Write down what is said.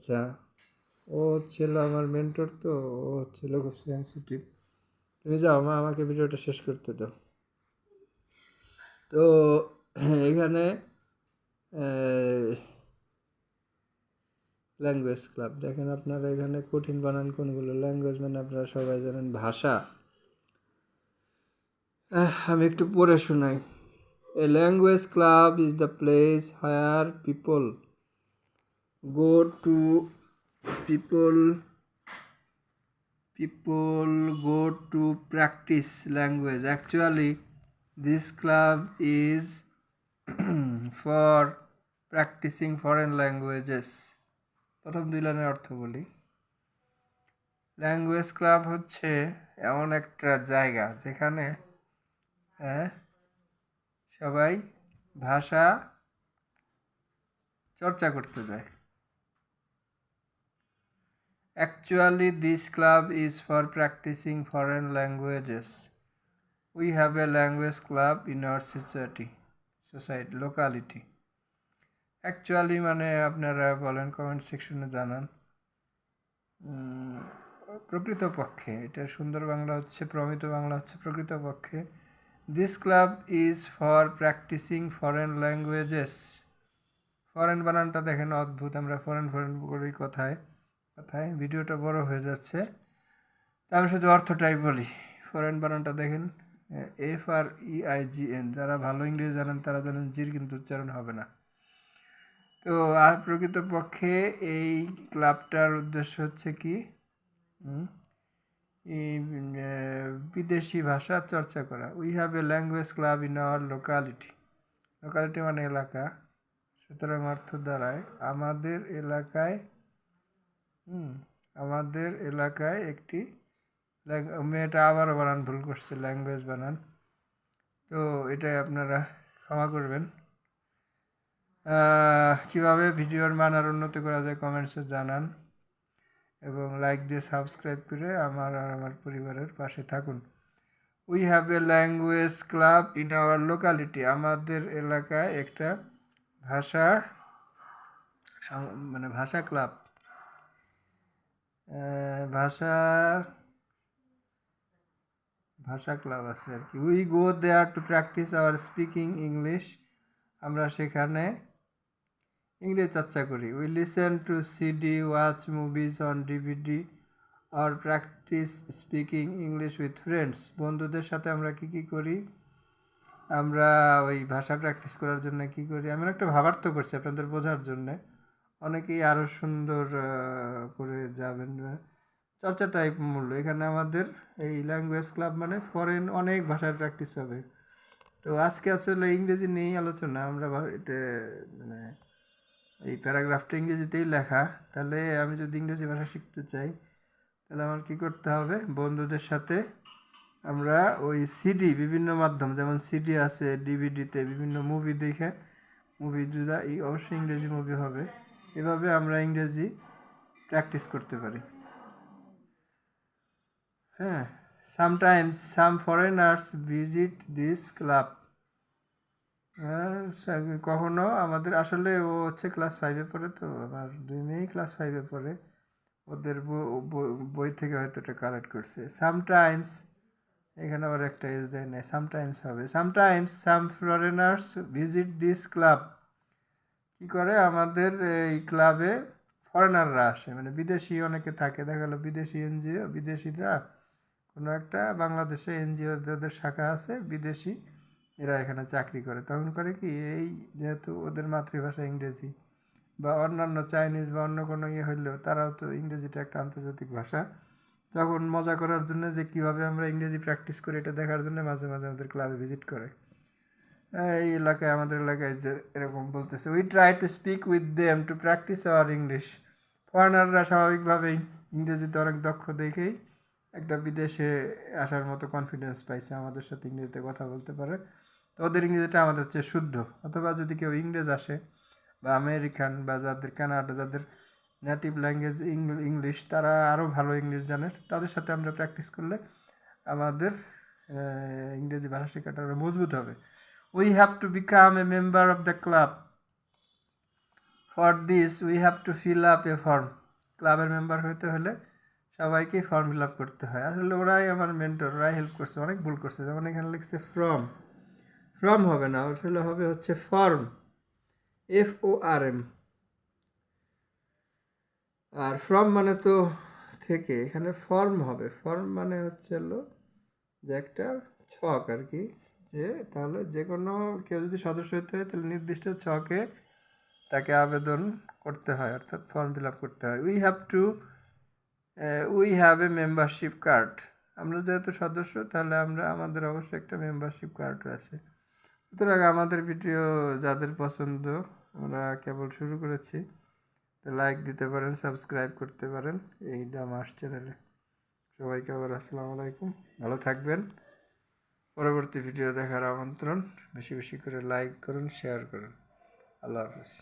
আচ্ছা, ও ছিল আমার মেন্টর, তো ও ছিল খুব সেন্সিটিভ। তুমি যাও মা, আমাকে ভিডিওটা শেষ করতে দাও। তো এখানে ল্যাঙ্গুয়েজ ক্লাব দেখেন আপনারা, এখানে কঠিন বানান কোনগুলো। ল্যাঙ্গুয়েজ মানে আপনারা সবাই জানেন ভাষা। আমি একটু পড়ে শোনাই। A language club is the place where go to people go to practice language. Actually, this club is for practicing foreign languages. প্রথম দুই লাইনের অর্থ বলি। ল্যাঙ্গুয়েজ ক্লাব হচ্ছে এমন একটা জায়গা যেখানে সবাই ভাষা চর্চা করতে যায়। Actually, this club is for practicing foreign languages. We have a language club in our locality. Actually মানে আপনারা বলেন, কমেন্ট সেকশনে জানান। প্রকৃতপক্ষে, এটা সুন্দর বাংলা হচ্ছে, প্রমিত বাংলা হচ্ছে প্রকৃতপক্ষে। This club is for practicing foreign languages. Foreign বানানটা দেখেন অদ্ভুত, আমরা ফরেন করি কথায় কথায়। ভিডিওটা বড় হয়ে যাচ্ছে, তা আমি শুধু অর্থটাই বলি। ফরেন বানানটা দেখেন, FREIGN। যারা ভালো ইংরেজি জানেন তারা জানেন জির কিন্তু উচ্চারণ হবে না। তো আর প্রকৃতপক্ষে এই ক্লাবটার উদ্দেশ্য হচ্ছে কি, বিদেশি ভাষা চর্চা করা। We have a language club in our locality. Locality মানে এলাকা, সুতরাং অর্থ দ্বারায় আমাদের এলাকায় একটি মেয়েটা আবারও বানান ভুল করছে, ল্যাঙ্গুয়েজ বানান। তো এটাই আপনারা ক্ষমা করবেন। কীভাবে ভিডিওর মান আর উন্নতি করা যায় কমেন্টসে জানান, এবং লাইক দিয়ে সাবস্ক্রাইব করে আমার আর আমার পরিবারের পাশে থাকুন। We have a language club in our locality. আমাদের এলাকায় একটা ভাষা ক্লাব, ভাষা ক্লাব আছে আর কি। We go there to practice our speaking English. আমরা সেখানে ইংরেজি চর্চা করি। We listen to CD, watch movies on DVD, আর practice speaking English with friends. বন্ধুদের সাথে আমরা কি করি, আমরা ওই ভাষা প্র্যাকটিস করার জন্য কি করি, আমি একটা ভাবার্থ করছি আপনাদের বোঝার জন্যে, অনেকেই আরও সুন্দর করে যাবেন। চর্চা টাইপ মূল্য এখানে আমাদের এই ল্যাঙ্গুয়েজ ক্লাব মানে ফরেন অনেক ভাষার প্র্যাকটিস হবে। তো আজকে আসলে ইংরেজি নিয়েই আলোচনা। আমরা এটা মানে এই প্যারাগ্রাফটা ইংরেজিতেই লেখা। তাহলে আমি যদি ইংরেজি ভাষা শিখতে চাই তাহলে আমার কী করতে হবে, বন্ধুদের সাথে আমরা ওই সিডি, বিভিন্ন মাধ্যম যেমন সিডি আছে, ডিভিডিতে বিভিন্ন মুভি দেখে, মুভি যদি অবশ্যই ইংরেজি মুভি হবে, এভাবে আমরা ইংরেজি প্র্যাকটিস করতে পারি। হ্যাঁ, sometimes some foreigners visit this club. কখনো আমাদের, আসলে ও হচ্ছে ক্লাস 5-এ পড়ে, তো আমার 2 মেয়েই ক্লাস 5-এ পড়ে, ওদের বই থেকে হয়তো এটা কালেক্ট করছে। সামটাইমস, এখানে আবার একটা এজ দেয় না, সামটাইমস হবে। Sometimes some foreigners visit this club. কী করে, আমাদের এই ক্লাবে ফরেনাররা আসে, মানে বিদেশি অনেকে থাকে। দেখা গেলো বিদেশি এনজিও, বিদেশিরা কোনো একটা বাংলাদেশে এনজিও যাদের শাখা আছে বিদেশি, এরা এখানে চাকরি করে। তখন করে কি, এই যেহেতু ওদের মাতৃভাষা ইংরেজি, বা অন্যান্য চাইনিজ বা অন্য কোনো হইলেও তারাও তো, ইংরেজিটা একটা আন্তর্জাতিক ভাষা। তখন মজা করার জন্য যে কীভাবে আমরা ইংরেজি প্র্যাকটিস করি এটা দেখার জন্য মাঝে মাঝে আমাদের ক্লাবে ভিজিট করে। এই এলাকায়, আমাদের এলাকায় যে এরকম বলতেছে, we try to speak with them to practice our English. ফরেনাররা স্বাভাবিকভাবেই ইংরেজিতে অনেক দক্ষ দেখেই একটা বিদেশে আসার মতো কনফিডেন্স পাইছে, আমাদের সাথে ইংরেজিতে কথা বলতে পারে। তো ওদের ইংরেজিটা আমাদের চেয়ে শুদ্ধ। অথবা যদি কেউ ইংরেজ আসে বা আমেরিকান বা যাদের কানাডা, যাদের নেটিভ ল্যাঙ্গুয়েজ ইংলিশ, তারা আরও ভালো ইংলিশ জানে, তাদের সাথে আমরা প্র্যাকটিস করলে আমাদের ইংরেজি ভাষা শেখাটা মজবুত হবে। We have to become a member of the club. For this we have to fill up A form. ক্লাবের মেম্বার হইতে হলে সবাইকেই ফর্ম ফিল আপ করতে হয়। আসলে ওরাই আমার মেন্টর, ওরাই হেল্প করছে, অনেক ভুল করছে। যেমন এখানে লিখছে ফ্রম, ফ্রম হবে না, আসলে হবে হচ্ছে ফর্ম, FORM। আর ফ্রম মানে তো থেকে, এখানে ফর্ম হবে। ফর্ম মানে হচ্ছে হলো যে একটা ছক আর কি, যে তাহলে যে কোনো কেউ যদি সদস্য হতে হয় তাহলে নির্দিষ্ট ছকে তাকে আবেদন করতে হয়, অর্থাৎ ফর্ম ফিল আপ করতে হয়। We have a membership card. আমরা যেহেতু সদস্য তাহলে আমাদের অবশ্যই একটা মেম্বারশিপ কার্ড আছে। সুতরাং আমাদের ভিডিও যাদের পছন্দ, আমরা কেবল শুরু করেছি, তো লাইক দিতে পারেন, সাবস্ক্রাইব করতে পারেন এই দামাস চ্যানেলে। সবাইকে আবার আসসালামু আলাইকুম, ভালো থাকবেন। পরবর্তী ভিডিও দেখার আমন্ত্রণ। বেশি বেশি করে লাইক করুন, শেয়ার করুন। আল্লাহ হাফেজ।